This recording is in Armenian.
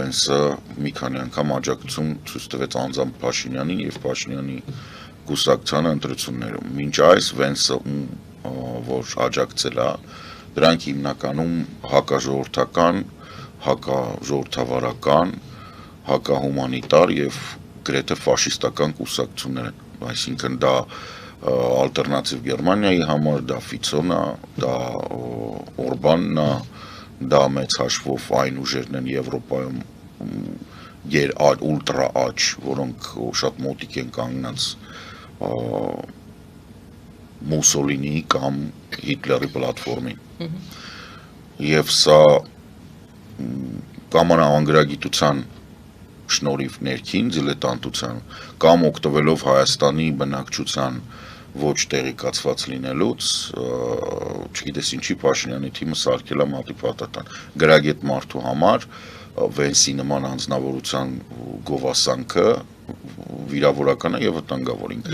Հենսը մի քանի անգամ աջակցություն ցույց տվեց անձամբ Փաշինյանին եւ Փաշինյանի կուսակցությանը ընտրություններում։ Մինչ այս Վենսը որ աջակցել է, դրանք հիմնականում հակաժողովրդական, հակաժողովրդավարական, հակահումանիտար եւ գրեթե ֆաշիստական կուսակցություններ են, այսինքն դա ալտերնատիվ Գերմանիայի համար, դա Ֆիցոն է, դա Օրբանն է, դա մեծ հաշվով այն ուժերն են Եվրոպայում ուլտրա աջ, որոնք շատ մոտիկ են կանգնած Մուսոլինիի կամ Հիտլերի պլատֆորմին։ Եվ սա կամ անհանգրագիտության շնորհիվ ներքին դիլետանտության, կամ օգտվելով Հայաստանի բնակչության ոչ տեղեկացված լինելուց, չգիտես ինչի Փաշինյանի թիմը սարքել է մատի պատատան։ Գրագետ մարդու համար Վենսի նման անձնավորության գովասանքը վիրավորական է եւ վտանգավոր ինքը։